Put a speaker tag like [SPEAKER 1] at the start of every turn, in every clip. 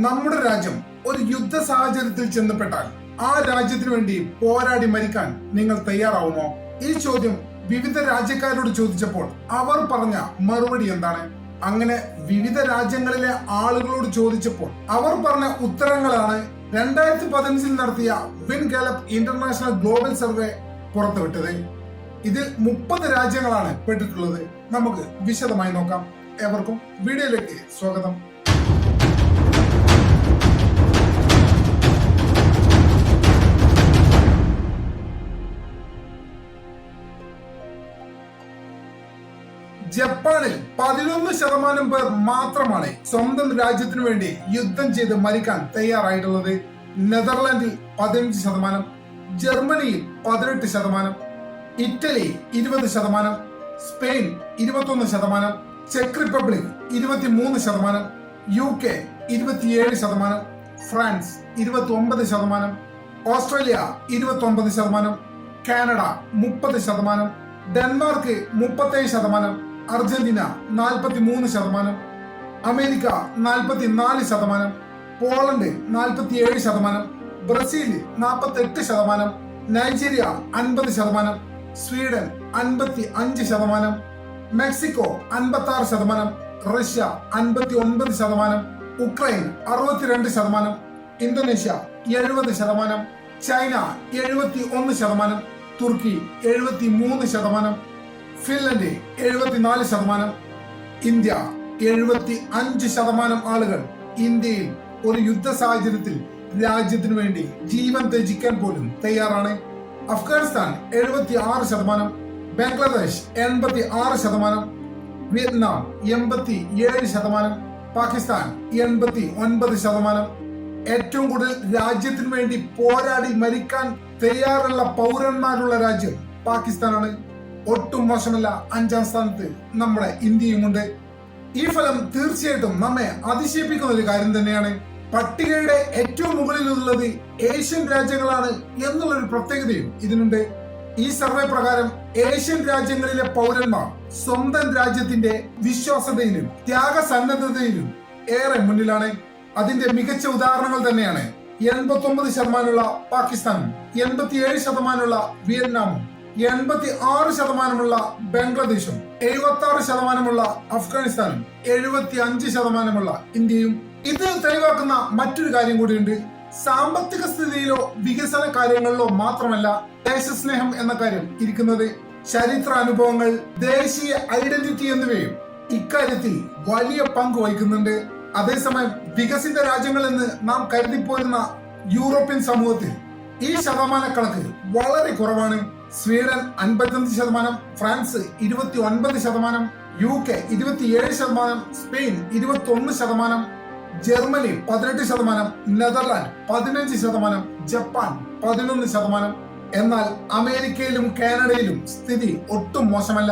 [SPEAKER 1] നമ്മുടെ രാജ്യം ഒരു യുദ്ധ സാഹചര്യത്തിൽ ചെന്നപ്പെട്ടാൽ ആ രാജ്യത്തിന് വേണ്ടി പോരാടി മരിക്കാൻ നിങ്ങൾ തയ്യാറാവുമോ? ഈ ചോദ്യം വിവിധ രാജ്യക്കാരോട് ചോദിച്ചപ്പോൾ അവർ പറഞ്ഞ മറുപടി എന്താണ്? അങ്ങനെ വിവിധ രാജ്യങ്ങളിലെ ആളുകളോട് ചോദിച്ചപ്പോൾ അവർ പറഞ്ഞ ഉത്തരങ്ങളാണ് 2015 നടത്തിയ win Gallup international global survey പുറത്തുവിട്ടത്. ഇതിൽ 30 രാജ്യങ്ങളാണ് പെട്ടിട്ടുള്ളത്. നമുക്ക് വിശദമായി നോക്കാം. ഏവർക്കും വീഡിയോയിലേക്ക് സ്വാഗതം. ജപ്പാനിൽ 11% പേർ മാത്രമാണ് സ്വന്തം രാജ്യത്തിനു വേണ്ടി യുദ്ധം ചെയ്ത് മരിക്കാൻ തയ്യാറായിട്ടുള്ളത്. നെതർലാൻഡിൽ 15%, ജർമ്മനിയിൽ 18%, Italy 20%, Spain 21%, check republic 23%, UK 27%, France 29%, Australia 29%, Canada 30%, Denmark 37%, Argentina 43%, America 44%, Poland 47%, Brazil 48%, Nigeria 50%, Sweden 55%, Mexico 56%, Russia 59%, Ukraine 62%, Indonesia 70%, China 71%, തുർക്കി 73%, ഫിൻലൻഡ് 74%, ഇന്ത്യ 75% ആളുകൾ ഇന്ത്യയിൽ ഒരു യുദ്ധ സാഹചര്യത്തിൽ രാജ്യത്തിനു വേണ്ടി ജീവൻ ത്യജിക്കാൻ പോലും തയ്യാറാണ്. അഫ്ഗാനിസ്ഥാൻ 76%, ബംഗ്ലാദേശ് 86%, വിയറ്റ്നാം 87%, പാകിസ്ഥാൻ 89%. ഏറ്റവും കൂടുതൽ രാജ്യത്തിനു വേണ്ടി പോരാടി മരിക്കാൻ തയ്യാറുള്ള പൗരന്മാരുള്ള രാജ്യം പാകിസ്ഥാനാണ്. ഒട്ടും മോശമല്ല, 5ാം സ്ഥാനത്ത് നമ്മുടെ ഇന്ത്യയുമുണ്ട്. ഈ ഫലം തീർച്ചയായിട്ടും നമ്മെ അതിശയിപ്പിക്കുന്ന ഒരു കാര്യം തന്നെയാണ്. പട്ടികയുടെ ഏറ്റവും മുകളിലുള്ളത് ഏഷ്യൻ രാജ്യങ്ങളാണ് എന്നുള്ളൊരു പ്രത്യേകതയും ഇതിനുണ്ട്. ഈ സർവേ പ്രകാരം ഏഷ്യൻ രാജ്യങ്ങളിലെ പൗരന്മാർ സ്വന്തം രാജ്യത്തിന്റെ വിശ്വാസ്യതയിലും ത്യാഗസന്നദ്ധതയിലും ഏറെ മുന്നിലാണ്. അതിന്റെ മികച്ച ഉദാഹരണങ്ങൾ തന്നെയാണ് 89% പാകിസ്ഥാനും, 87% വിയറ്റ്നാമും, 86% ബംഗ്ലാദേശും, 76% അഫ്ഗാനിസ്ഥാനും, 75% ഇന്ത്യയും. ഇത് തെളിവാക്കുന്ന മറ്റൊരു കാര്യം കൂടിയുണ്ട്. സാമ്പത്തിക സ്ഥിതിയിലോ വികസന കാര്യങ്ങളിലോ മാത്രമല്ല ദേശസ്നേഹം എന്ന കാര്യം ഇരിക്കുന്നത്. ചരിത്ര അനുഭവങ്ങൾ, ദേശീയ ഐഡന്റിറ്റി എന്നിവയും ഇക്കാര്യത്തിൽ വലിയ പങ്ക് വഹിക്കുന്നുണ്ട്. അതേസമയം വികസിത രാജ്യങ്ങൾ എന്ന് നാം കരുതിപ്പോരുന്ന യൂറോപ്യൻ സമൂഹത്തിൽ ഈ ശതമാനക്കണക്ക് വളരെ കുറവാണ്. Sweden 55%, France 29%, UK 27%, Spain 21%, Germany 18%, Netherland 15%, Japan 11%. എന്നാൽ അമേരിക്കയിലും കാനഡയിലും സ്ഥിതി ഒട്ടും മോശമല്ല.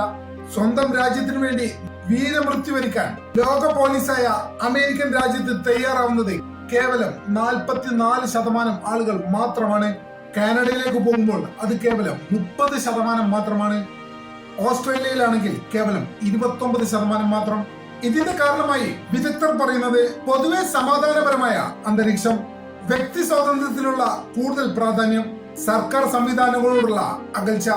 [SPEAKER 1] സ്വന്തം രാജ്യത്തിനു വേണ്ടി വീരമൃത്യു വരിക്കാൻ ലോക പോലീസായ അമേരിക്കൻ രാജ്യത്ത് തയ്യാറാവുന്നത് കേവലം 44% ആളുകൾ മാത്രമാണ്. കാനഡയിലേക്ക് പോകുമ്പോൾ അത് കേവലം 30% മാത്രമാണ്. ഓസ്ട്രേലിയയിലാണെങ്കിൽ കേവലം 29% മാത്രം. ഇതിന്റെ കാരണമായി വിദഗ്ധർ പറയുന്നത് പൊതുവെ സമാധാനപരമായ അന്തരീക്ഷം, വ്യക്തി സ്വാതന്ത്ര്യത്തിനുള്ള കൂടുതൽ പ്രാധാന്യം, സർക്കാർ സംവിധാനങ്ങളോടുള്ള അകൽച്ച,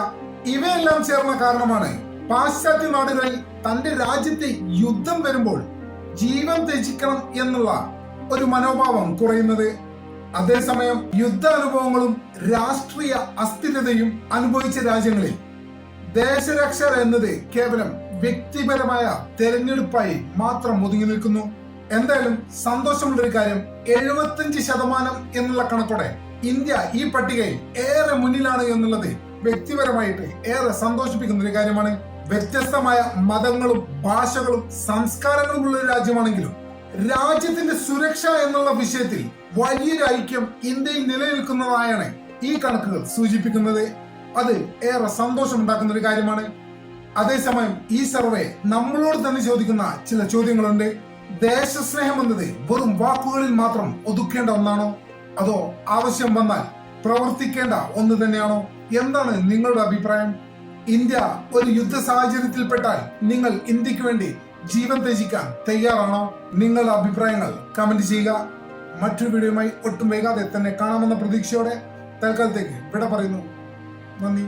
[SPEAKER 1] ഇവയെല്ലാം ചേർന്ന കാരണമാണ് പാശ്ചാത്യ നാടുകളിൽ തന്റെ രാജ്യത്തെ യുദ്ധം വരുമ്പോൾ ജീവൻ ത്യജിക്കണം എന്നുള്ള ഒരു മനോഭാവം കുറയുന്നത്. അതേസമയം യുദ്ധാനുഭവങ്ങളും രാഷ്ട്രീയ അസ്ഥിരതയും അനുഭവിച്ച രാജ്യങ്ങളിൽ ദേശരക്ഷ എന്നത് കേവലം വ്യക്തിപരമായ തെരഞ്ഞെടുപ്പായി മാത്രം ഒതുങ്ങി നിൽക്കുന്നു. എന്തായാലും സന്തോഷമുള്ളൊരു കാര്യം, 75% എന്നുള്ള കണക്കോടെ ഇന്ത്യ ഈ പട്ടികയിൽ ഏറെ മുന്നിലാണ് എന്നുള്ളത് വ്യക്തിപരമായിട്ട് ഏറെ സന്തോഷിപ്പിക്കുന്ന ഒരു കാര്യമാണ്. വ്യത്യസ്തമായ മതങ്ങളും ഭാഷകളും സംസ്കാരങ്ങളും ഉള്ള ഒരു രാജ്യമാണെങ്കിലും രാജ്യത്തിന്റെ സുരക്ഷ എന്നുള്ള വിഷയത്തിൽ വലിയൊരു ഐക്യം ഇന്ത്യയിൽ നിലനിൽക്കുന്നതായാണ് ഈ കണക്കുകൾ സൂചിപ്പിക്കുന്നത്. അത് ഏറെ സന്തോഷമുണ്ടാക്കുന്ന ഒരു കാര്യമാണ്. അതേസമയം ഈ സർവേ നമ്മളോട് തന്നെ ചോദിക്കുന്ന ചില ചോദ്യങ്ങളുണ്ട്. ദേശസ്നേഹം എന്നത് വെറും വാക്കുകളിൽ മാത്രം ഒതുക്കേണ്ട ഒന്നാണോ, അതോ ആവശ്യം വന്നാൽ പ്രവർത്തിക്കേണ്ട ഒന്ന് തന്നെയാണോ? എന്താണ് നിങ്ങളുടെ അഭിപ്രായം? ഇന്ത്യ ഒരു യുദ്ധ സാഹചര്യത്തിൽപ്പെട്ടാൽ നിങ്ങൾ ഇന്ത്യക്ക് വേണ്ടി ജീവൻ ത്യജിക്കാൻ തയ്യാറാണോ? നിങ്ങളുടെ അഭിപ്രായങ്ങൾ കമന്റ് ചെയ്യുക. മറ്റൊരു വീഡിയോയുമായി ഒട്ടും വൈകാതെ തന്നെ കാണാമെന്ന പ്രതീക്ഷയോടെ തൽക്കാലത്തേക്ക് വിട പറയുന്നു. നന്ദി.